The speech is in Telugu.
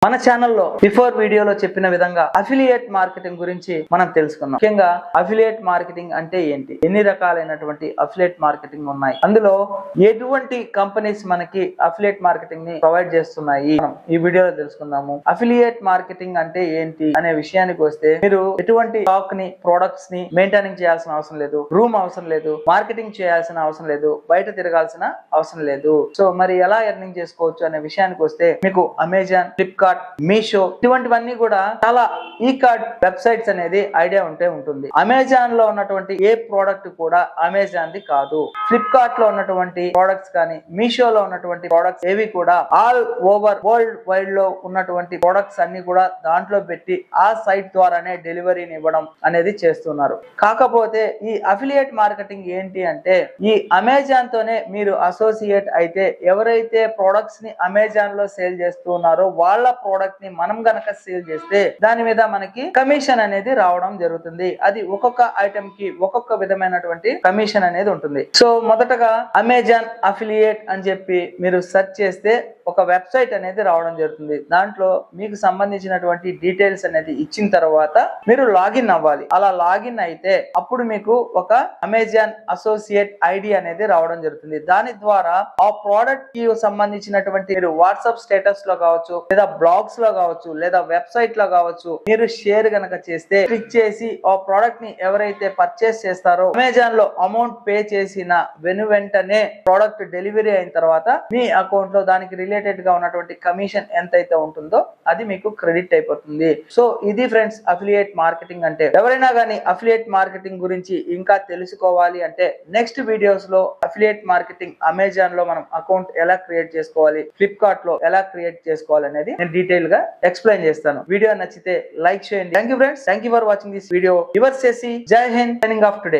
మన ఛానల్లో బిఫోర్ వీడియోలో చెప్పిన విధంగా అఫిలియేట్ మార్కెటింగ్ గురించి మనం తెలుసుకున్నాం. ముఖ్యంగా అఫిలియేట్ మార్కెటింగ్ అంటే ఏంటి, ఎన్ని రకాలైనటువంటి అఫిలియేట్ మార్కెటింగ్ ఉన్నాయి, అందులో ఎటువంటి కంపెనీస్ మనకి అఫిలియేట్ మార్కెటింగ్ ని ప్రొవైడ్ చేస్తున్నాయి, మనం ఈ వీడియోలో తెలుసుకుందాము. అఫిలియేట్ మార్కెటింగ్ అంటే ఏంటి అనే విషయానికి వస్తే, మీరు ఎటువంటి స్టాక్ ని, ప్రొడక్ట్స్ ని మెయింటైనింగ్ చేయాల్సిన అవసరం లేదు, రూమ్ అవసరం లేదు, మార్కెటింగ్ చేయాల్సిన అవసరం లేదు, బయట తిరగాల్సిన అవసరం లేదు. సో మరి ఎలా ఎర్నింగ్ చేసుకోవచ్చు అనే విషయానికి వస్తే, మీకు అమెజాన్, ఫ్లిప్కార్ట్, మీషో ఇటువంటివన్నీ కూడా చాలా ఈ కార్డ్ వెబ్సైట్స్ అనేది ఐడియా ఉంటే ఉంటుంది. అమెజాన్ లో ఉన్నటువంటి ఏ ప్రోడక్ట్ కూడా అమెజాన్ ది కాదు. ఫ్లిప్కార్ట్ లో ఉన్నటువంటి ప్రోడక్ట్స్ కానీ, మీషోలో ఉన్నటువంటి ప్రోడక్ట్స్ ఏవి కూడా ఆల్ ఓవర్ వరల్డ్ వైడ్ లో ఉన్నటువంటి ప్రోడక్ట్స్ అన్ని కూడా దాంట్లో పెట్టి ఆ సైట్ ద్వారానే డెలివరీని ఇవ్వడం అనేది చేస్తున్నారు. కాకపోతే ఈ అఫిలియేట్ మార్కెటింగ్ ఏంటి అంటే, ఈ అమెజాన్ తోనే మీరు అసోసియేట్ అయితే, ఎవరైతే ప్రోడక్ట్స్ ని అమెజాన్ లో సేల్ చేస్తున్నారో వాళ్ళ ప్రోడక్ట్ ని మనం గనక సేల్ చేస్తే దాని మీద మనకి కమిషన్ అనేది రావడం జరుగుతుంది. అది ఒక్కొక్క ఐటమ్ కి ఒక్కొక్క విధమైనటువంటి కమిషన్ అనేది ఉంటుంది. సో మొదటగా అమెజాన్ అఫిలియేట్ అని చెప్పి మీరు సెర్చ్ చేస్తే ఒక వెబ్సైట్ అనేది రావడం జరుగుతుంది. దాంట్లో మీకు సంబంధించినటువంటి డీటెయిల్స్ అనేది ఇచ్చిన తర్వాత మీరు లాగిన్ అవ్వాలి. అలా లాగిన్ అయితే అప్పుడు మీకు ఒక అమెజాన్ అసోసియేట్ ఐడి అనేది రావడం జరుగుతుంది. దాని ద్వారా ఆ ప్రోడక్ట్ కి సంబంధించినటువంటి మీరు వాట్సాప్ స్టేటస్ లో కావచ్చు, లేదా బ్లాగ్స్ లో కావచ్చు, లేదా వెబ్సైట్ లో కావచ్చు, మీరు షేర్ గనక చేస్తే, క్లిక్ చేసి ఆ ప్రోడక్ట్ ని ఎవరైతే పర్చేస్ చేస్తారో అమెజాన్ లో అమౌంట్ పే చేసిన వెంటనే ప్రోడక్ట్ డెలివరీ అయిన తర్వాత మీ అకౌంట్ లో దానికి రిలేటెడ్ గా ఉన్నటువంటి కమిషన్ ఎంతైతే ఉంటుందో అది మీకు క్రెడిట్ అయిపోతుంది. సో ఇది ఫ్రెండ్స్ అఫిలియేట్ మార్కెటింగ్ అంటే. ఎవరైనా కానీ అఫిలియేట్ మార్కెటింగ్ గురించి ఇంకా తెలుసుకోవాలి అంటే నెక్స్ట్ వీడియోస్ లో అఫిలియేట్ మార్కెటింగ్ అమెజాన్ లో మనం అకౌంట్ ఎలా క్రియేట్ చేసుకోవాలి, ఫ్లిప్కార్ట్ లో ఎలా క్రియేట్ చేసుకోవాలి అనేది నేను డీటెయిల్ గా ఎక్స్ప్లెయిన్ చేస్తాను. వీడియో నచ్చితే లైక్ చేయండి. Thank you friends, thank you for watching this video. Your Shashi, Jai Hind, signing off today.